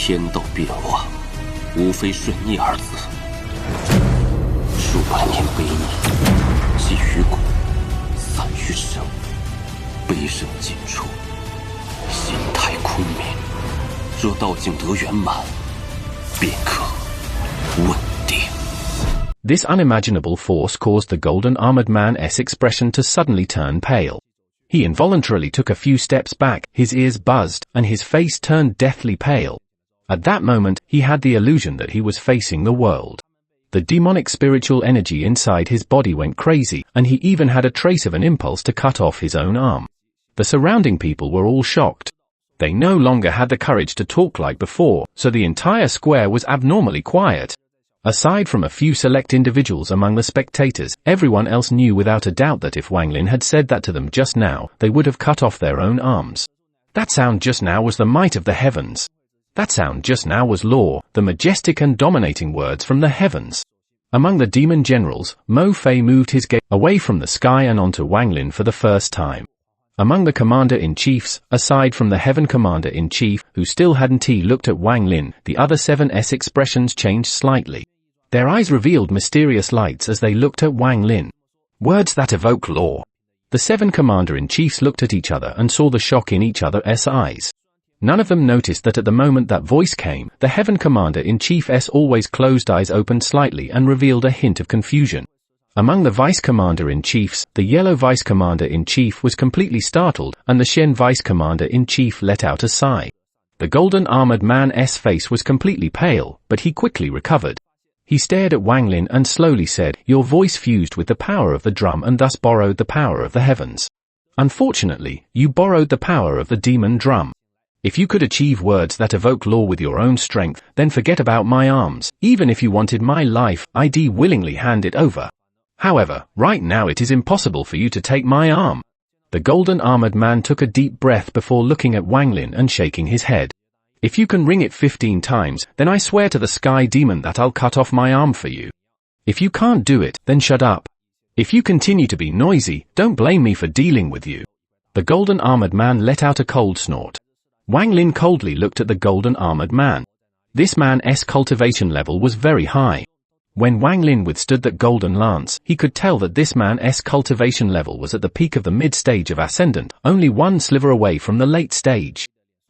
天道变化，无非顺逆二字。数百年悲逆，积于骨，散于神，悲胜尽处，心态坤明。若道境得圆满，便可稳定。This unimaginable force caused the golden-armored man's expression to suddenly turn pale. He involuntarily took a few steps back, his ears buzzed, and his face turned deathly pale. At that moment, he had the illusion that he was facing the world. The demonic spiritual energy inside his body went crazy, and he even had a trace of an impulse to cut off his own arm. The surrounding people were all shocked. They no longer had the courage to talk like before, so the entire square was abnormally quiet. Aside from a few select individuals among the spectators, everyone else knew without a doubt that if Wang Lin had said that to them just now, they would have cut off their own arms. That sound just now was the might of the heavens. That sound just now was law, the majestic and dominating words from the heavens. Among the demon generals, Mo Fei moved his gaze away from the sky and onto Wang Lin for the first time. Among the commander-in-chiefs, aside from the heaven commander-in-chief, who still hadn't looked at Wang Lin, the other 7's expressions changed slightly. Their eyes revealed mysterious lights as they looked at Wang Lin. Words that evoke law. The 7 commander-in-chiefs looked at each other and saw the shock in each other's eyes. None of them noticed that at the moment that voice came, the heaven commander-in-chief's always closed eyes opened slightly and revealed a hint of confusion. Among the vice commander-in-chiefs, the yellow vice commander-in-chief was completely startled, and the Shen vice commander-in-chief let out a sigh. The golden-armored man's face was completely pale, but he quickly recovered. He stared at Wang Lin and slowly said, "Your voice fused with the power of the drum and thus borrowed the power of the heavens. Unfortunately, you borrowed the power of the demon drum. If you could achieve words that evoke law with your own strength, then forget about my arms. Even if you wanted my life, I'd willingly hand it over. However, right now it is impossible for you to take my arm." The golden-armored man took a deep breath before looking at Wang Lin and shaking his head. "If you can ring it 15 times, then I swear to the sky demon that I'll cut off my arm for you. If you can't do it, then shut up. If you continue to be noisy, don't blame me for dealing with you." The golden-armored man let out a cold snort. Wang Lin coldly looked at the golden-armored man. This man's cultivation level was very high. When Wang Lin withstood that golden lance, he could tell that this man's cultivation level was at the peak of the mid-stage of Ascendant, only one sliver away from the late stage.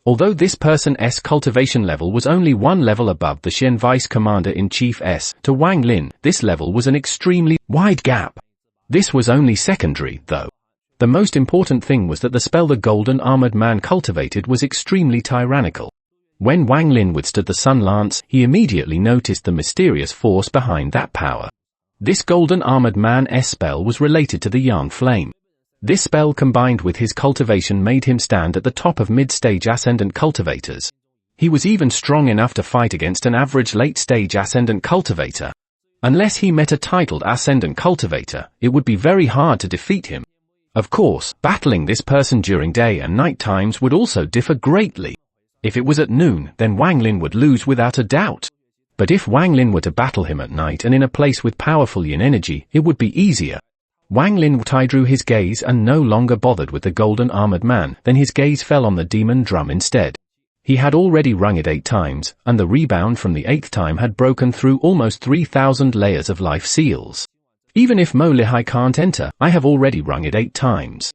Although this person's cultivation level was only one level above the Shen Vice Commander-in-Chief's, to Wang Lin, this level was an extremely wide gap. This was only secondary, though. The most important thing was that the spell the golden-armored man cultivated was extremely tyrannical. When Wang Lin withstood the Sun Lance, he immediately noticed the mysterious force behind that power. This golden-armored man's spell was related to the Yang Flame. This spell combined with his cultivation made him stand at the top of mid-stage Ascendant cultivators. He was even strong enough to fight against an average late-stage Ascendant cultivator. Unless he met a titled Ascendant cultivator, it would be very hard to defeat him. Of course, battling this person during day and night times would also differ greatly. If it was at noon, then Wang Lin would lose without a doubt. But if Wang Lin were to battle him at night and in a place with powerful yin energy, it would be easier. Wang Lin drew his gaze and no longer bothered with the golden-armored man, then his gaze fell on the demon drum instead. He had already rung it 8 times, and the rebound from the 8th time had broken through almost 3,000 layers of life seals. Even if Mo Lihai can't enter, I have already rung it 8 times.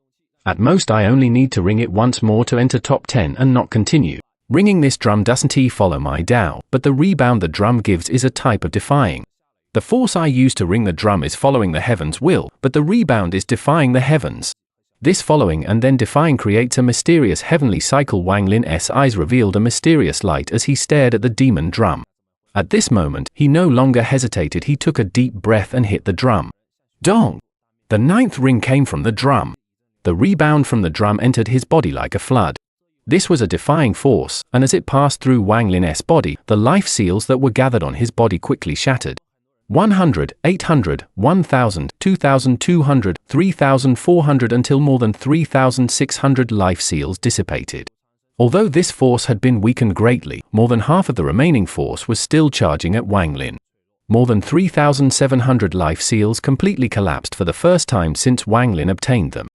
At most I only need to ring it once more to enter top 10 and not continue. Ringing this drum doesn't follow my Tao, but the rebound the drum gives is a type of defying. The force I use to ring the drum is following the heavens' will, but the rebound is defying the heavens. This following and then defying creates a mysterious heavenly cycle. Wang Lin's eyes revealed a mysterious light as he stared at the demon drum. At this moment, he no longer hesitated. He took a deep breath and hit the drum. Dong! The 9th ring came from the drum. The rebound from the drum entered his body like a flood. This was a defying force, and as it passed through Wang Lin's body, the life seals that were gathered on his body quickly shattered. 100, 800, 1,000, 2,200, 3,400 until more than 3,600 life seals dissipated. Although this force had been weakened greatly, more than half of the remaining force was still charging at Wang Lin. More than 3,700 life seals completely collapsed for the first time since Wang Lin obtained them.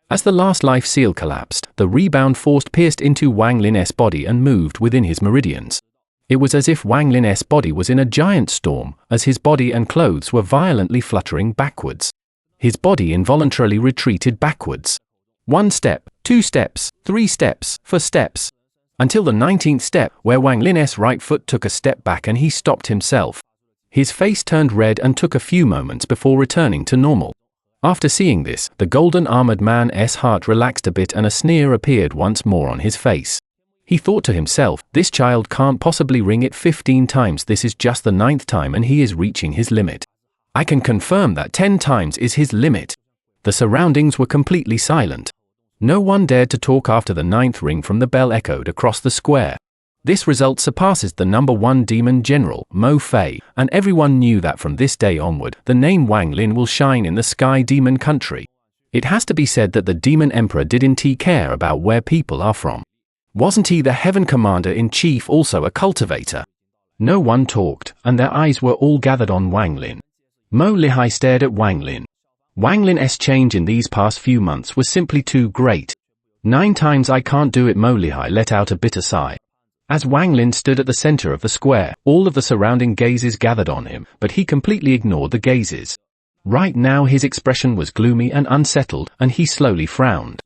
As the last life seal collapsed, the rebound force pierced into Wang Lin's body and moved within his meridians. It was as if Wang Lin's body was in a giant storm, as his body and clothes were violently fluttering backwards. His body involuntarily retreated backwards. 1 step, 2 steps, 3 steps, 4 steps. Until the 19th step, where Wang Lin's right foot took a step back and he stopped himself. His face turned red and took a few moments before returning to normal. After seeing this, the golden armored man's heart relaxed a bit and a sneer appeared once more on his face. He thought to himself, this child can't possibly ring it 15 times, this is just the 9th time and he is reaching his limit. I can confirm that 10 times is his limit. The surroundings were completely silent. No one dared to talk after the 9th ring from the bell echoed across the square. This result surpasses the number 1 demon general, Mo Fei, and everyone knew that from this day onward, the name Wang Lin will shine in the Sky Demon country. It has to be said that the Demon Emperor didn't care about where people are from. Wasn't he the Heaven Commander-in-Chief also a cultivator? No one talked, and their eyes were all gathered on Wang Lin. Mo Lihai stared at Wang Lin. Wang Lin's change in these past few months was simply too great. 9 times I can't do it, Mo Lihai let out a bitter sigh. As Wang Lin stood at the center of the square, all of the surrounding gazes gathered on him, but he completely ignored the gazes. Right now his expression was gloomy and unsettled, and he slowly frowned.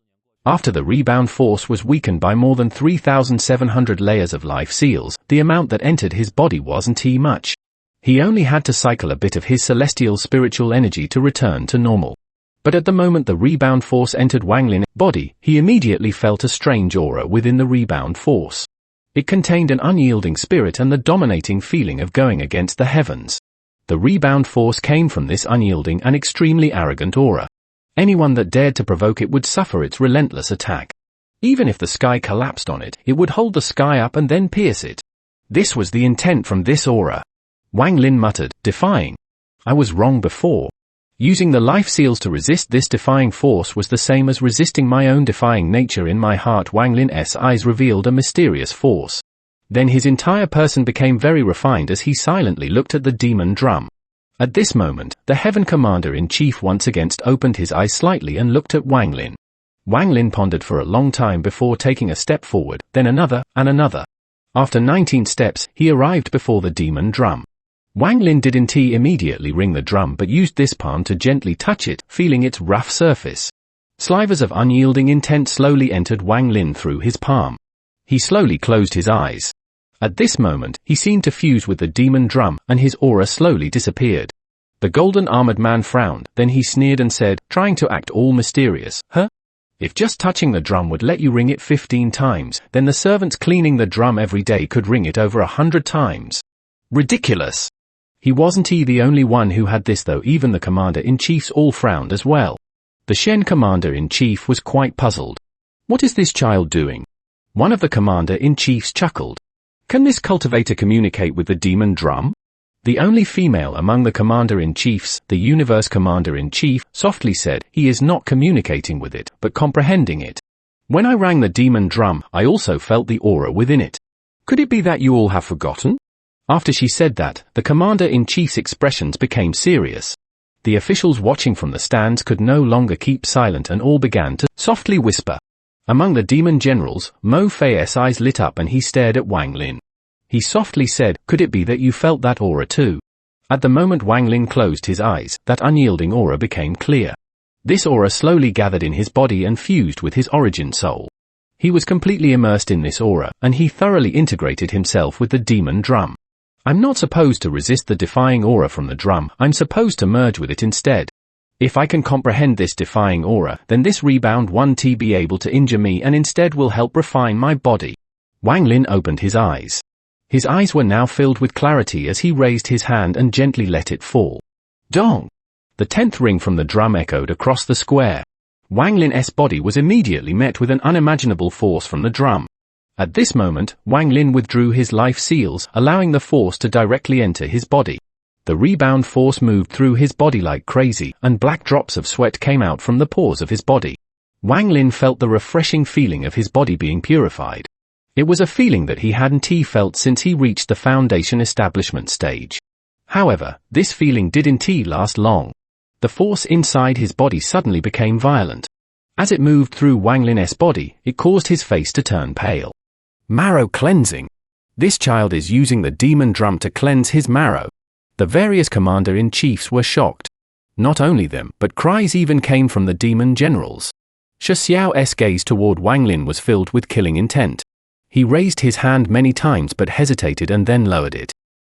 After the rebound force was weakened by more than 3,700 layers of life seals, the amount that entered his body wasn't much. He only had to cycle a bit of his celestial spiritual energy to return to normal. But at the moment the rebound force entered Wang Lin's body, he immediately felt a strange aura within the rebound force. It contained an unyielding spirit and the dominating feeling of going against the heavens. The rebound force came from this unyielding and extremely arrogant aura. Anyone that dared to provoke it would suffer its relentless attack. Even if the sky collapsed on it, it would hold the sky up and then pierce it. This was the intent from this aura. Wang Lin muttered, defying. I was wrong before. Using the life seals to resist this defying force was the same as resisting my own defying nature in my heart. Wang Lin's eyes revealed a mysterious force. Then his entire person became very refined as he silently looked at the demon drum. At this moment, the Heaven Commander-in-Chief once again opened his eyes slightly and looked at Wang Lin. Wang Lin pondered for a long time before taking a step forward, then another, and another. After 19 steps, he arrived before the demon drum. Wang Lin didn't immediately ring the drum but used this palm to gently touch it, feeling its rough surface. Slivers of unyielding intent slowly entered Wang Lin through his palm. He slowly closed his eyes. At this moment, he seemed to fuse with the demon drum, and his aura slowly disappeared. The golden armored man frowned, then he sneered and said, trying to act all mysterious, huh? If just touching the drum would let you ring it 15 times, then the servants cleaning the drum every day could ring it over 100 times. Ridiculous! He wasn't the only one who had this though, even the Commander-in-Chiefs all frowned as well. The Shen Commander-in-Chief was quite puzzled. What is this child doing? One of the Commander-in-Chiefs chuckled. Can this cultivator communicate with the demon drum? The only female among the Commander-in-Chiefs, the Universe Commander-in-Chief, softly said, he is not communicating with it, but comprehending it. When I rang the demon drum, I also felt the aura within it. Could it be that you all have forgotten? After she said that, the Commander-in-Chief's expressions became serious. The officials watching from the stands could no longer keep silent and all began to softly whisper. Among the demon generals, Mo Fei's eyes lit up and he stared at Wang Lin. He softly said, could it be that you felt that aura too? At the moment Wang Lin closed his eyes, that unyielding aura became clear. This aura slowly gathered in his body and fused with his origin soul. He was completely immersed in this aura, and he thoroughly integrated himself with the demon drum. I'm not supposed to resist the defying aura from the drum, I'm supposed to merge with it instead. If I can comprehend this defying aura, then this rebound won't be able to injure me and instead will help refine my body. Wang Lin opened his eyes. His eyes were now filled with clarity as he raised his hand and gently let it fall. Dong! The 10th ring from the drum echoed across the square. Wang Lin's body was immediately met with an unimaginable force from the drum. At this moment, Wang Lin withdrew his life seals, allowing the force to directly enter his body. The rebound force moved through his body like crazy, and black drops of sweat came out from the pores of his body. Wang Lin felt the refreshing feeling of his body being purified. It was a feeling that he hadn't felt since he reached the Foundation establishment stage. However, this feeling didn't last long. The force inside his body suddenly became violent. As it moved through Wang Lin's body, it caused his face to turn pale. Marrow cleansing. This child is using the demon drum to cleanse his marrow. The various commander-in-chiefs were shocked. Not only them, but cries even came from the demon generals. Shi Xiao's gaze toward Wang Lin was filled with killing intent. He raised his hand many times but hesitated and then lowered it.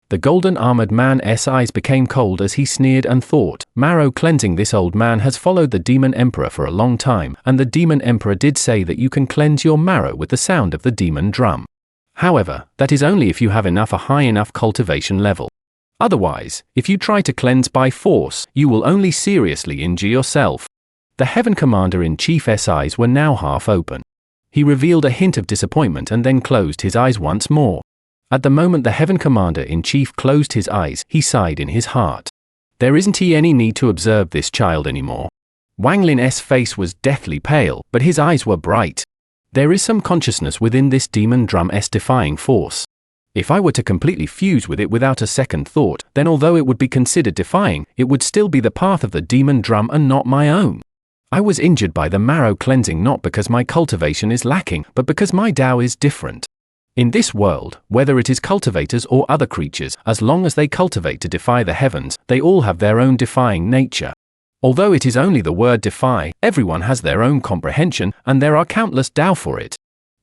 The golden armored man's eyes became cold as he sneered and thought, Marrow cleansing, this old man has followed the demon emperor for a long time, and the demon emperor did say that you can cleanse your marrow with the sound of the demon drum. However, that is only if you have a high enough cultivation level. Otherwise, if you try to cleanse by force, you will only seriously injure yourself. The Heaven Commander-in-Chief's eyes were now half open. He revealed a hint of disappointment and then closed his eyes once more. At the moment the Heaven Commander-in-Chief closed his eyes, he sighed in his heart. There isn't any need to observe this child anymore. Wang Lin's face was deathly pale, but his eyes were bright. There is some consciousness within this demon drum's defying force. If I were to completely fuse with it without a second thought, then although it would be considered defying, it would still be the path of the demon drum and not my own. I was injured by the marrow cleansing not because my cultivation is lacking, but because my Tao is different. In this world, whether it is cultivators or other creatures, as long as they cultivate to defy the heavens, they all have their own defying nature. Although it is only the word defy, everyone has their own comprehension, and there are countless Tao for it.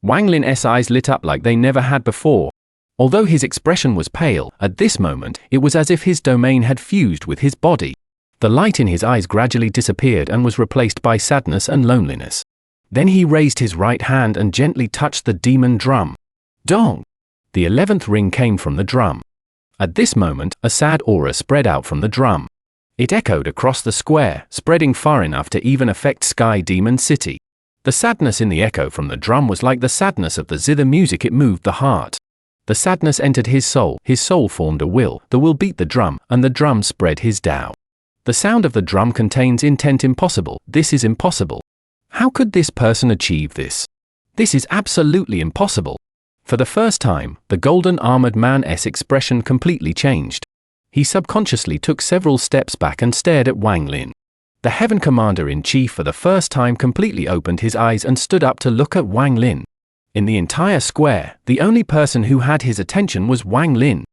Wang Lin's eyes lit up like they never had before. Although his expression was pale, at this moment, it was as if his domain had fused with his body. The light in his eyes gradually disappeared and was replaced by sadness and loneliness. Then he raised his right hand and gently touched the demon drum. Dong! The 11th ring came from the drum. At this moment, a sad aura spread out from the drum. It echoed across the square, spreading far enough to even affect Sky Demon City. The sadness in the echo from the drum was like the sadness of the zither music. It moved the heart. The sadness entered his soul formed a will, the will beat the drum, and the drum spread his Tao. The sound of the drum contains intent. Impossible, this is impossible. How could this person achieve this? This is absolutely impossible. For the first time, the golden armored man's expression completely changed. He subconsciously took several steps back and stared at Wang Lin. The Heaven Commander-in-Chief for the first time completely opened his eyes and stood up to look at Wang Lin. In the entire square, the only person who had his attention was Wang Lin.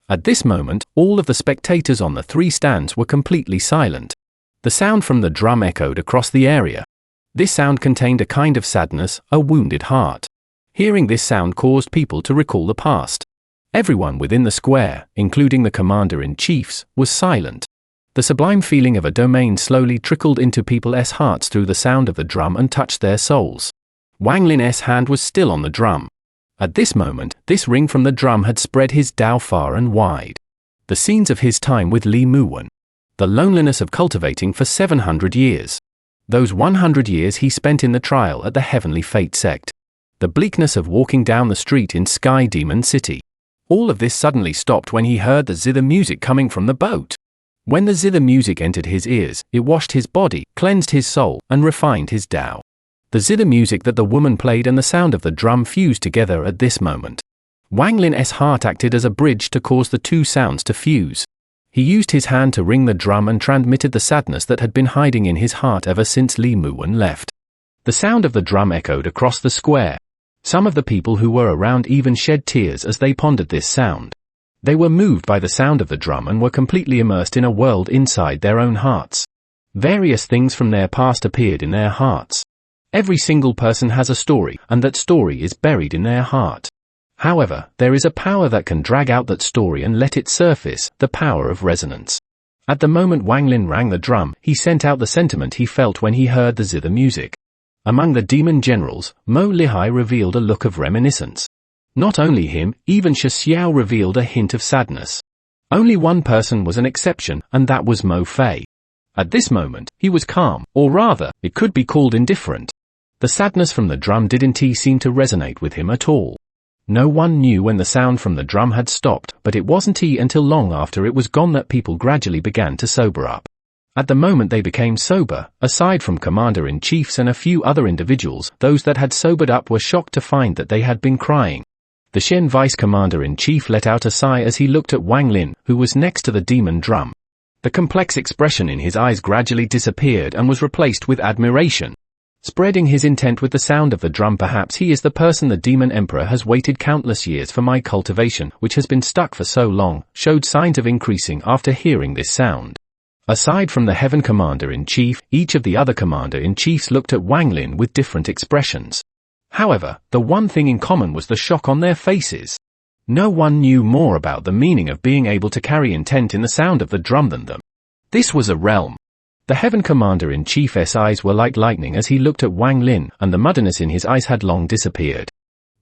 At this moment, all of the spectators on the 3 stands were completely silent. The sound from the drum echoed across the area. This sound contained a kind of sadness, a wounded heart. Hearing this sound caused people to recall the past. Everyone within the square, including the commander-in-chiefs, was silent. The sublime feeling of a domain slowly trickled into people's hearts through the sound of the drum and touched their souls. Wang Lin's hand was still on the drum. At this moment, this ring from the drum had spread his Tao far and wide. The scenes of his time with Li Muwen. The loneliness of cultivating for 700 years. Those 100 years he spent in the trial at the Heavenly Fate sect. The bleakness of walking down the street in Sky Demon City. All of this suddenly stopped when he heard the zither music coming from the boat. When the zither music entered his ears, it washed his body, cleansed his soul, and refined his Tao. The zither music that the woman played and the sound of the drum fused together at this moment. Wang Lin's heart acted as a bridge to cause the 2 sounds to fuse. He used his hand to ring the drum and transmitted the sadness that had been hiding in his heart ever since Li Muwen left. The sound of the drum echoed across the square. Some of the people who were around even shed tears as they pondered this sound. They were moved by the sound of the drum and were completely immersed in a world inside their own hearts. Various things from their past appeared in their hearts. Every single person has a story, and that story is buried in their heart. However, there is a power that can drag out that story and let it surface, the power of resonance. At the moment Wang Lin rang the drum, he sent out the sentiment he felt when he heard the zither music. Among the demon generals, Mo Lihai revealed a look of reminiscence. Not only him, even Shi Xiao revealed a hint of sadness. Only one person was an exception, and that was Mo Fei. At this moment, he was calm, or rather, it could be called indifferent. The sadness from the drum didn't seem to resonate with him at all. No one knew when the sound from the drum had stopped, but it wasn't until long after it was gone that people gradually began to sober up. At the moment they became sober, aside from commander-in-chiefs and a few other individuals, those that had sobered up were shocked to find that they had been crying. The Shen vice commander-in-chief let out a sigh as he looked at Wang Lin, who was next to the demon drum. The complex expression in his eyes gradually disappeared and was replaced with admiration. spreading his intent with the sound of the drum. Perhaps he is the person the Demon Emperor has waited countless years for. My cultivation, which has been stuck for so long, showed signs of increasing after hearing this sound. Aside from the Heaven Commander-in-Chief, each of the other Commander-in-Chiefs looked at Wang Lin with different expressions. However, the one thing in common was the shock on their faces. No one knew more about the meaning of being able to carry intent in the sound of the drum than them. This was a realm. The Heaven Commander-in-Chief's eyes were like lightning as he looked at Wang Lin, and the muddiness in his eyes had long disappeared.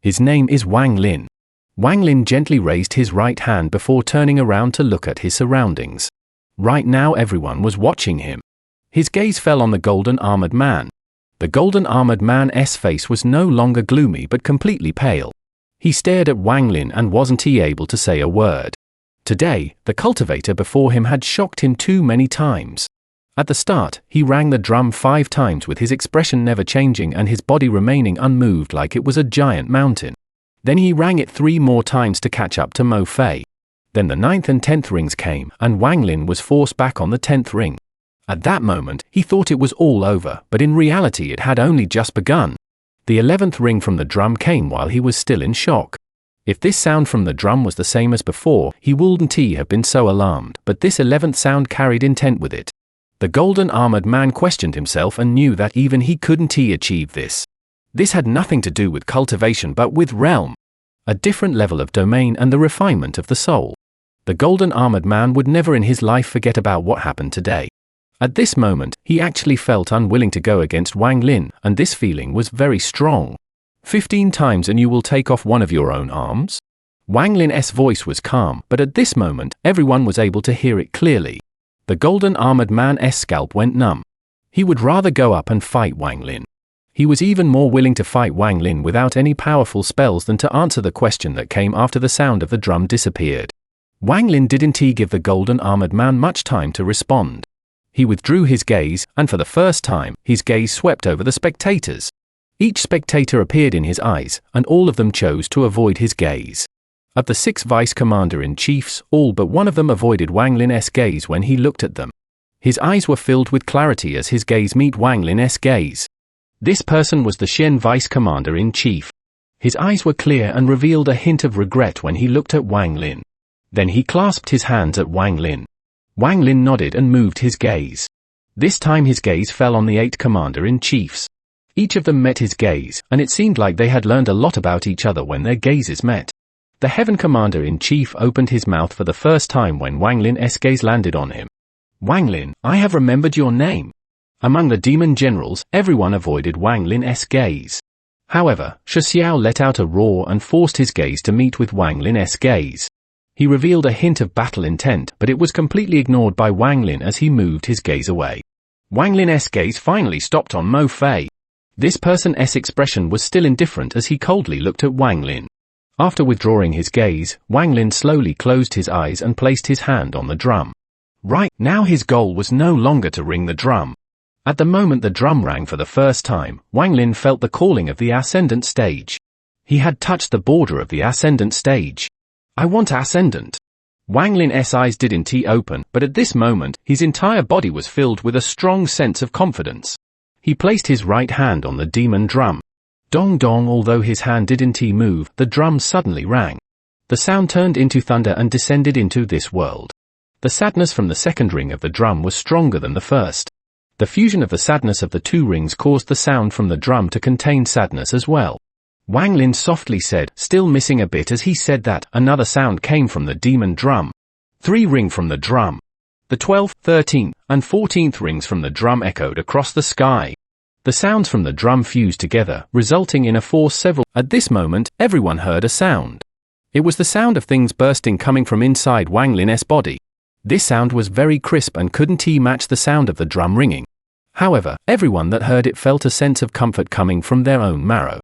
His name is Wang Lin. Wang Lin gently raised his right hand before turning around to look at his surroundings. Right now everyone was watching him. His gaze fell on the golden armored man. The golden armored man's face was no longer gloomy but completely pale. He stared at Wang Lin and wasn't able to say a word. Today, the cultivator before him had shocked him too many times. At the start, he rang the drum 5 times with his expression never changing and his body remaining unmoved like it was a giant mountain. Then he rang it 3 more times to catch up to Mo Fei. Then the 9th and 10th rings came, and Wang Lin was forced back on the 10th ring. At that moment, he thought it was all over, but in reality it had only just begun. The 11th ring from the drum came while he was still in shock. If this sound from the drum was the same as before, he wouldn't have been so alarmed, but this 11th sound carried intent with it. The golden armored man questioned himself and knew that even he couldn't achieve this. This had nothing to do with cultivation but with realm. A different level of domain and the refinement of the soul. The golden armored man would never in his life forget about what happened today. At this moment, he actually felt unwilling to go against Wang Lin, and this feeling was very strong. 15 times and you will take off one of your own arms? Wang Lin's voice was calm, but at this moment, everyone was able to hear it clearly. The golden armored man's scalp went numb. He would rather go up and fight Wang Lin. He was even more willing to fight Wang Lin without any powerful spells than to answer the question that came after the sound of the drum disappeared. Wang Lin didn't give the golden armored man much time to respond. He withdrew his gaze, and for the first time, his gaze swept over the spectators. Each spectator appeared in his eyes, and all of them chose to avoid his gaze. Of the 6 vice commander-in-chiefs, all but one of them avoided Wang Lin's gaze when he looked at them. His eyes were filled with clarity as his gaze met Wang Lin's gaze. This person was the Shen vice commander-in-chief. His eyes were clear and revealed a hint of regret when he looked at Wang Lin. Then he clasped his hands at Wang Lin. Wang Lin nodded and moved his gaze. This time his gaze fell on the 8 commander-in-chiefs. Each of them met his gaze, and it seemed like they had learned a lot about each other when their gazes met. The Heaven Commander-in-Chief opened his mouth for the first time when Wang Lin's gaze landed on him. Wang Lin, I have remembered your name. Among the demon generals, everyone avoided Wang Lin's gaze. However, Shi Xiao let out a roar and forced his gaze to meet with Wang Lin's gaze. He revealed a hint of battle intent, but it was completely ignored by Wang Lin as he moved his gaze away. Wang Lin's gaze finally stopped on Mo Fei. This person's expression was still indifferent as he coldly looked at Wang Lin. After withdrawing his gaze, Wang Lin slowly closed his eyes and placed his hand on the drum. Right now his goal was no longer to ring the drum. At the moment the drum rang for the first time, Wang Lin felt the calling of the Ascendant stage. He had touched the border of the Ascendant stage. I want Ascendant. Wang Lin's eyes didn't open, but at this moment, his entire body was filled with a strong sense of confidence. He placed his right hand on the demon drum. Dong dong. Although his hand didn't move, the drum suddenly rang. The sound turned into thunder and descended into this world. The sadness from the second ring of the drum was stronger than the first. The fusion of the sadness of the 2 rings caused the sound from the drum to contain sadness as well. Wang Lin softly said, still missing a bit as he said that, another sound came from the demon drum. 3 ring from the drum. The 12th, 13th, and 14th rings from the drum echoed across the sky. The sounds from the drum fused together, resulting in a force several. At this moment, everyone heard a sound. It was the sound of things bursting coming from inside Wang Lin's body. This sound was very crisp and couldn't match the sound of the drum ringing. However, everyone that heard it felt a sense of comfort coming from their own marrow.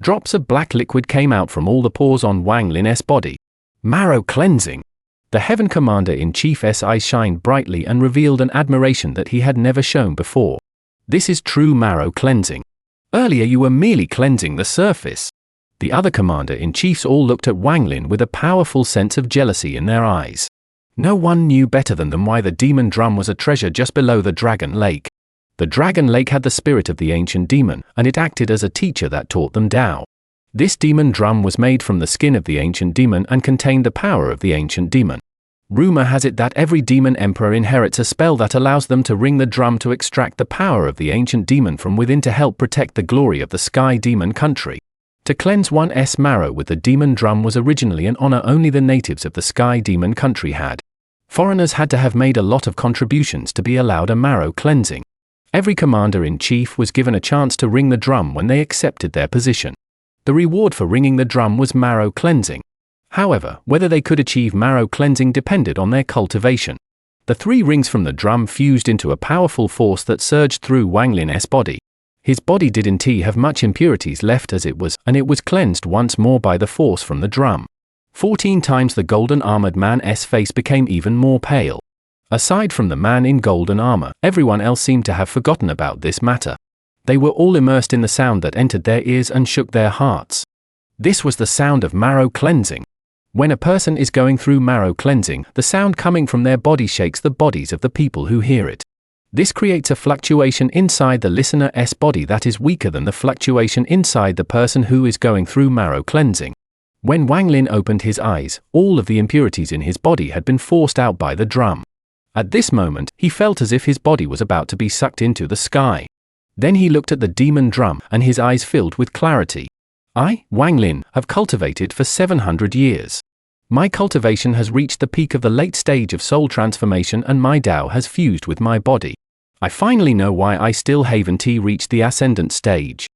Drops of black liquid came out from all the pores on Wang Lin's body. Marrow cleansing. The Heaven Commander-in-Chief's eyes shined brightly and revealed an admiration that he had never shown before. This is true marrow cleansing. Earlier you were merely cleansing the surface. The other Commander-in-Chiefs all looked at Wang Lin with a powerful sense of jealousy in their eyes. No one knew better than them why the demon drum was a treasure just below the Dragon Lake. The Dragon Lake had the spirit of the ancient demon, and it acted as a teacher that taught them Tao. This demon drum was made from the skin of the ancient demon and contained the power of the ancient demon. Rumor has it that every demon emperor inherits a spell that allows them to ring the drum to extract the power of the ancient demon from within to help protect the glory of the Sky Demon country. To cleanse one's marrow with the demon drum was originally an honor only the natives of the Sky Demon country had. Foreigners had to have made a lot of contributions to be allowed a marrow cleansing. Every commander-in-chief was given a chance to ring the drum when they accepted their position. The reward for ringing the drum was marrow cleansing. However, whether they could achieve marrow cleansing depended on their cultivation. The 3 rings from the drum fused into a powerful force that surged through Wang Lin's body. His body didn't have much impurities left as it was, and it was cleansed once more by the force from the drum. 14 times the golden armored man's face became even more pale. Aside from the man in golden armor, everyone else seemed to have forgotten about this matter. They were all immersed in the sound that entered their ears and shook their hearts. This was the sound of marrow cleansing. When a person is going through marrow cleansing, the sound coming from their body shakes the bodies of the people who hear it. This creates a fluctuation inside the listener's body that is weaker than the fluctuation inside the person who is going through marrow cleansing. When Wang Lin opened his eyes, all of the impurities in his body had been forced out by the drum. At this moment, he felt as if his body was about to be sucked into the sky. Then he looked at the demon drum, and his eyes filled with clarity. I, Wang Lin, have cultivated for 700 years. My cultivation has reached the peak of the late stage of soul transformation and my Tao has fused with my body. I finally know why I still haven't reached the Ascendant stage.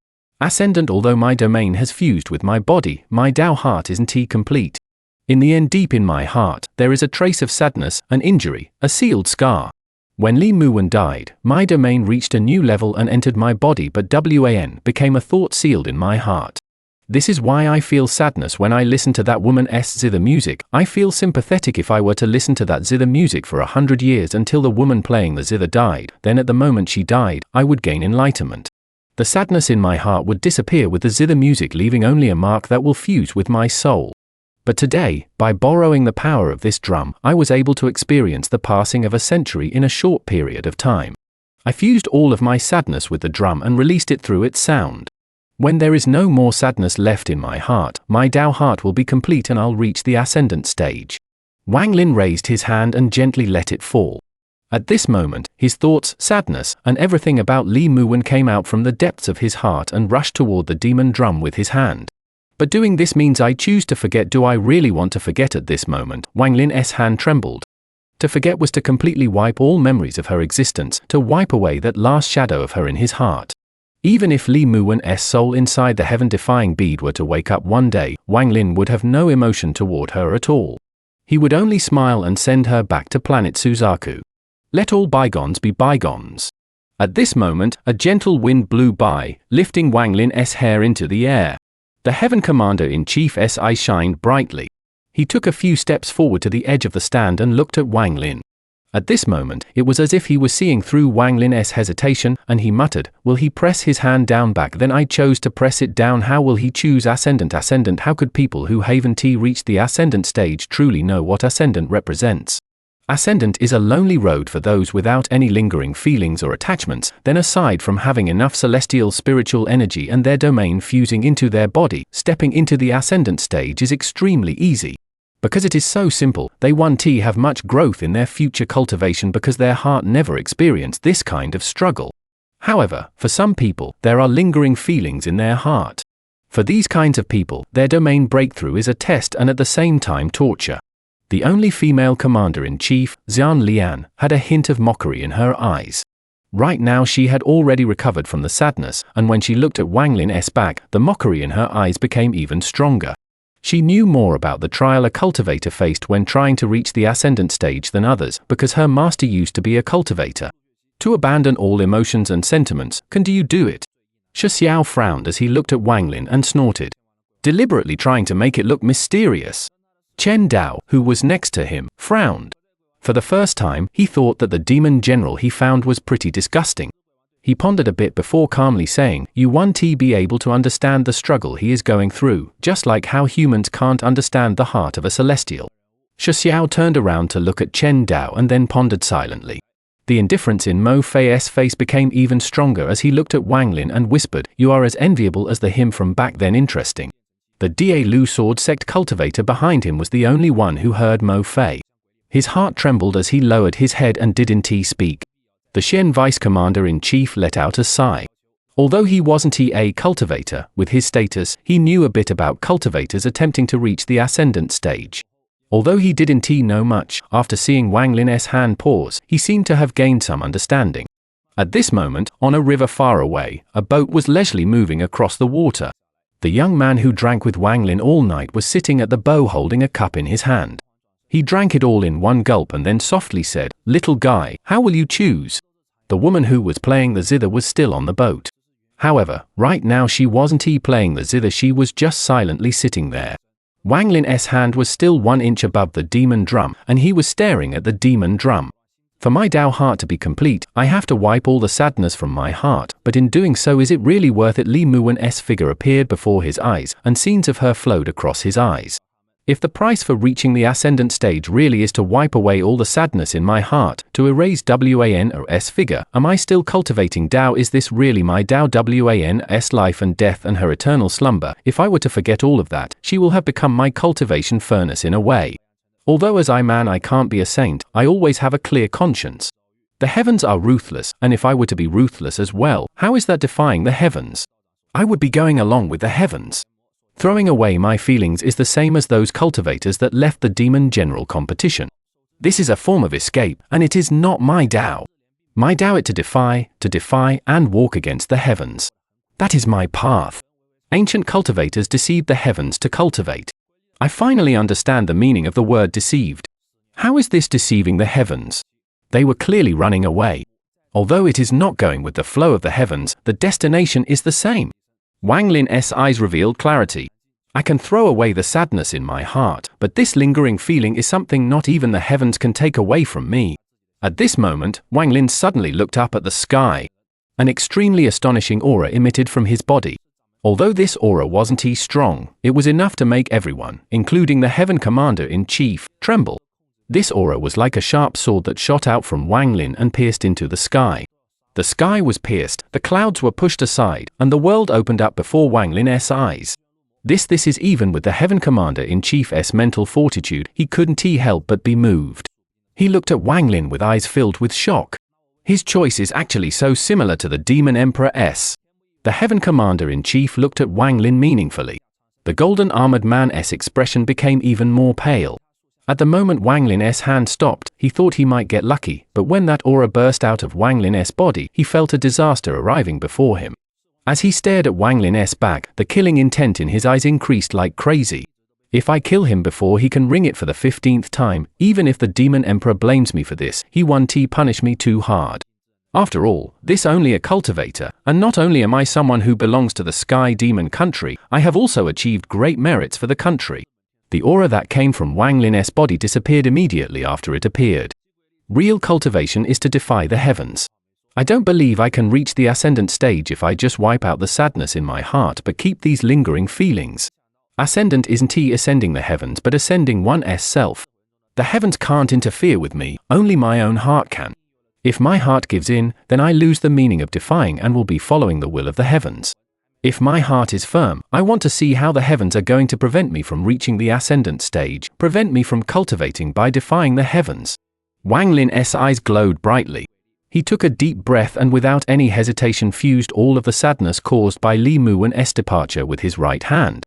Ascendant, although my domain has fused with my body, my Tao heart isn't complete. In the end, deep in my heart, there is a trace of sadness, an injury, a sealed scar. When Li Muwen died, my domain reached a new level and entered my body, but Wan became a thought sealed in my heart. This is why I feel sadness when I listen to that woman's zither music. I feel sympathetic if I were to listen to that zither music for 100 years until the woman playing the zither died, then at the moment she died, I would gain enlightenment. The sadness in my heart would disappear with the zither music, leaving only a mark that will fuse with my soul. But today, by borrowing the power of this drum, I was able to experience the passing of a century in a short period of time. I fused all of my sadness with the drum and released it through its sound. When there is no more sadness left in my heart, my Tao heart will be complete and I'll reach the Ascendant stage. Wang Lin raised his hand and gently let it fall. At this moment, his thoughts, sadness, and everything about Li Muwen came out from the depths of his heart and rushed toward the demon drum with his hand. But doing this means I choose to forget. Do I really want to forget at this moment? Wang Lin's hand trembled. To forget was to completely wipe all memories of her existence, to wipe away that last shadow of her in his heart. Even if Li Muwen's soul inside the heaven-defying bead were to wake up one day, Wang Lin would have no emotion toward her at all. He would only smile and send her back to planet Suzaku. Let all bygones be bygones. At this moment, a gentle wind blew by, lifting Wang Lin's hair into the air. The Heaven Commander-in-Chief's eyes shined brightly. He took a few steps forward to the edge of the stand and looked at Wang Lin. At this moment, it was as if he was seeing through Wang Lin's hesitation, and he muttered, "Will he press his hand down back? Then I chose to press it down. How will he choose Ascendant? Ascendant? How could people who haven't reached the Ascendant stage truly know what Ascendant represents? Ascendant is a lonely road for those without any lingering feelings or attachments. Then aside from having enough celestial spiritual energy and their domain fusing into their body, stepping into the Ascendant stage is extremely easy. Because it is so simple, they won't have much growth in their future cultivation because their heart never experienced this kind of struggle. However, for some people, there are lingering feelings in their heart. For these kinds of people, their domain breakthrough is a test and at the same time torture. The only female commander-in-chief, Xian Lian, had a hint of mockery in her eyes. Right now she had already recovered from the sadness, and when she looked at Wang Lin's back, the mockery in her eyes became even stronger. She knew more about the trial a cultivator faced when trying to reach the Ascendant stage than others, because her master used to be a cultivator. To abandon all emotions and sentiments, can you do it? Shi Xiao frowned as he looked at Wang Lin and snorted, deliberately trying to make it look mysterious. Chen Dao, who was next to him, frowned. For the first time, he thought that the demon general he found was pretty disgusting. He pondered a bit before calmly saying, "You won't be able to understand the struggle he is going through, just like how humans can't understand the heart of a celestial." Shi Xiao turned around to look at Chen Dao and then pondered silently. The indifference in Mo Fei's face became even stronger as he looked at Wang Lin and whispered, "You are as enviable as the him from back then." Interesting. The Da Lu sword sect cultivator behind him was the only one who heard Mo Fei. His heart trembled as he lowered his head and didn't speak. The Shen vice commander-in-chief let out a sigh. Although he wasn't a cultivator, with his status, he knew a bit about cultivators attempting to reach the Ascendant stage. Although he didn't know much, after seeing Wang Lin's hand pause, he seemed to have gained some understanding. At this moment, on a river far away, a boat was leisurely moving across the water. The young man who drank with Wang Lin all night was sitting at the bow holding a cup in his hand. He drank it all in one gulp and then softly said, "Little guy, how will you choose?" The woman who was playing the zither was still on the boat. However, right now she wasn't playing the zither, she was just silently sitting there. Wang Lin's hand was still 1 inch above the demon drum, and he was staring at the demon drum. For my Dao heart to be complete, I have to wipe all the sadness from my heart, but in doing so, is it really worth it? Li Muwen's figure appeared before his eyes, and scenes of her flowed across his eyes. If the price for reaching the Ascendant stage really is to wipe away all the sadness in my heart, to erase Wan's figure, am I still cultivating Dao? Is this really my Dao? Wan's life and death and her eternal slumber, if I were to forget all of that, she will have become my cultivation furnace in a way. Although as I can't be a saint, I always have a clear conscience. The heavens are ruthless, and if I were to be ruthless as well, how is that defying the heavens? I would be going along with the heavens. Throwing away my feelings is the same as those cultivators that left the demon general competition. This is a form of escape, and it is not my Dao. My Dao is to defy and walk against the heavens. That is my path. Ancient cultivators deceived the heavens to cultivate. I finally understand the meaning of the word deceived. How is this deceiving the heavens? They were clearly running away. Although it is not going with the flow of the heavens, the destination is the same. Wang Lin's eyes revealed clarity. I can throw away the sadness in my heart, but this lingering feeling is something not even the heavens can take away from me. At this moment, Wang Lin suddenly looked up at the sky. An extremely astonishing aura emitted from his body. Although this aura wasn't strong, it was enough to make everyone, including the Heaven Commander-in-Chief, tremble. This aura was like a sharp sword that shot out from Wang Lin and pierced into the sky. The sky was pierced, the clouds were pushed aside, and the world opened up before Wang Lin's eyes. This is even with the Heaven Commander-in-Chief's mental fortitude, he couldn't help but be moved. He looked at Wang Lin with eyes filled with shock. His choice is actually so similar to the Demon Emperor's. The Heaven Commander-in-Chief looked at Wang Lin meaningfully. The golden armored man's expression became even more pale. At the moment Wang Lin's hand stopped, he thought he might get lucky, but when that aura burst out of Wang Lin's body, he felt a disaster arriving before him. As he stared at Wang Lin's back, the killing intent in his eyes increased like crazy. If I kill him before he can ring it for the 15th time, even if the Demon Emperor blames me for this, he won't punish me too hard. After all, this only a cultivator, and not only am I someone who belongs to the Sky Demon country, I have also achieved great merits for the country. The aura that came from Wang Lin's body disappeared immediately after it appeared. Real cultivation is to defy the heavens. I don't believe I can reach the Ascendant stage if I just wipe out the sadness in my heart but keep these lingering feelings. Ascendant isn't ascending the heavens but ascending one's self. The heavens can't interfere with me, only my own heart can. If my heart gives in, then I lose the meaning of defying and will be following the will of the heavens. If my heart is firm, I want to see how the heavens are going to prevent me from reaching the Ascendant stage, prevent me from cultivating by defying the heavens. Wang Lin's eyes glowed brightly. He took a deep breath and without any hesitation fused all of the sadness caused by Li Muwen's departure with his right hand.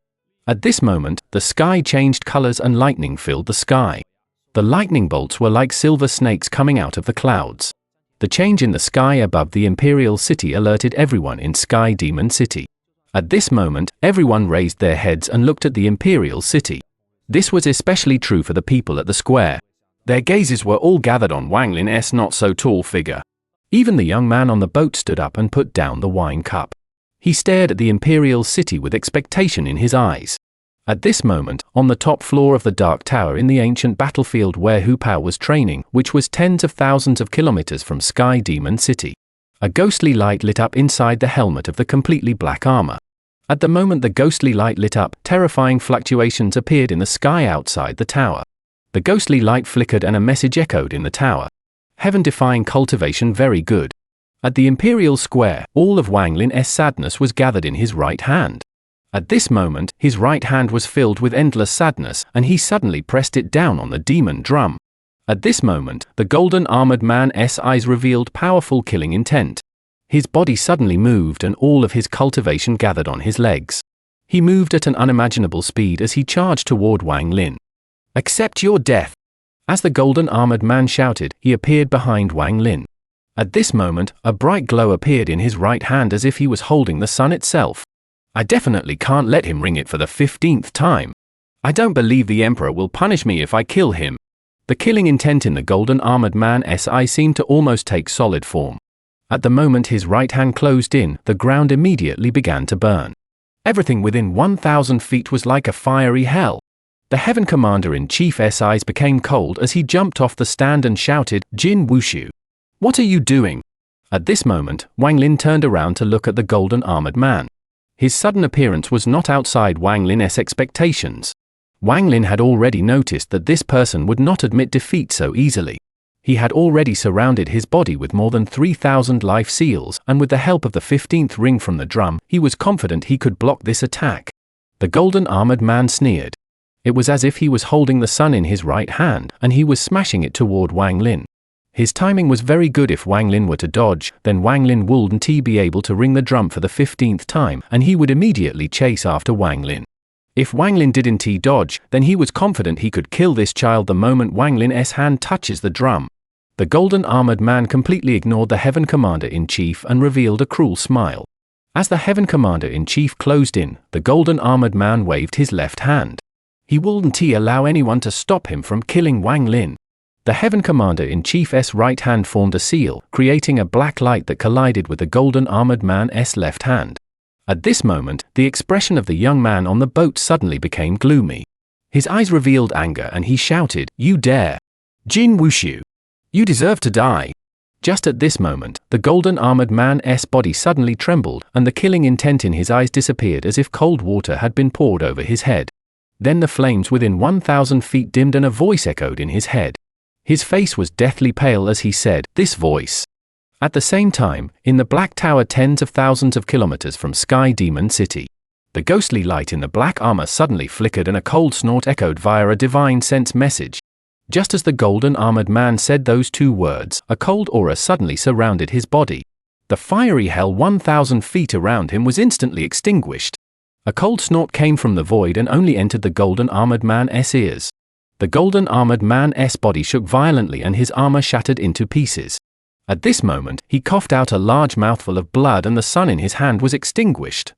At this moment, the sky changed colors and lightning filled the sky. The lightning bolts were like silver snakes coming out of the clouds. The change in the sky above the Imperial City alerted everyone in Sky Demon City. At this moment, everyone raised their heads and looked at the Imperial City. This was especially true for the people at the square. Their gazes were all gathered on Wang Lin's not-so-tall figure. Even the young man on the boat stood up and put down the wine cup. He stared at the Imperial City with expectation in his eyes. At this moment, on the top floor of the Dark Tower in the ancient battlefield where Hu Pao was training, which was tens of thousands of kilometers from Sky Demon City, a ghostly light lit up inside the helmet of the completely black armor. At the moment the ghostly light lit up, terrifying fluctuations appeared in the sky outside the tower. The ghostly light flickered and a message echoed in the tower. Heaven-defying cultivation very good. At the Imperial Square, all of Wang Lin's sadness was gathered in his right hand. At this moment, his right hand was filled with endless sadness, and he suddenly pressed it down on the demon drum. At this moment, the golden armored man's eyes revealed powerful killing intent. His body suddenly moved and all of his cultivation gathered on his legs. He moved at an unimaginable speed as he charged toward Wang Lin. "Accept your death!" As the golden armored man shouted, he appeared behind Wang Lin. At this moment, a bright glow appeared in his right hand as if he was holding the sun itself. "I definitely can't let him ring it for the 15th time. I don't believe the Emperor will punish me if I kill him." The killing intent in the golden armored man's eye seemed to almost take solid form. At the moment his right hand closed in, the ground immediately began to burn. Everything within 1,000 feet was like a fiery hell. The Heaven Commander-in-Chief's eyes became cold as he jumped off the stand and shouted, "Jin Wushu! What are you doing?" At this moment, Wang Lin turned around to look at the golden armored man. His sudden appearance was not outside Wang Lin's expectations. Wang Lin had already noticed that this person would not admit defeat so easily. He had already surrounded his body with more than 3,000 life seals, and with the help of the 15th ring from the drum, he was confident he could block this attack. The golden armored man sneered. It was as if he was holding the sun in his right hand, and he was smashing it toward Wang Lin. His timing was very good. If Wang Lin were to dodge, then Wang Lin wouldn't be able to ring the drum for the 15th time, and he would immediately chase after Wang Lin. If Wang Lin didn't dodge, then he was confident he could kill this child the moment Wang Lin's hand touches the drum. The golden armored man completely ignored the Heaven Commander-in-Chief and revealed a cruel smile. As the Heaven Commander-in-Chief closed in, the golden armored man waved his left hand. He wouldn't allow anyone to stop him from killing Wang Lin. The Heaven Commander-in-Chief's right hand formed a seal, creating a black light that collided with the golden armored man's left hand. At this moment, the expression of the young man on the boat suddenly became gloomy. His eyes revealed anger and he shouted, "You dare! Jin Wushu! You deserve to die!" Just at this moment, the golden armored man's body suddenly trembled and the killing intent in his eyes disappeared as if cold water had been poured over his head. Then the flames within 1,000 feet dimmed and a voice echoed in his head. His face was deathly pale as he said, "This voice." At the same time, in the Black Tower tens of thousands of kilometers from Sky Demon City, the ghostly light in the black armor suddenly flickered and a cold snort echoed via a divine sense message. Just as the golden armored man said those two words, a cold aura suddenly surrounded his body. The fiery hell 1,000 feet around him was instantly extinguished. A cold snort came from the void and only entered the golden armored man's ears. The golden armored man's body shook violently and his armor shattered into pieces. At this moment, he coughed out a large mouthful of blood and the sun in his hand was extinguished.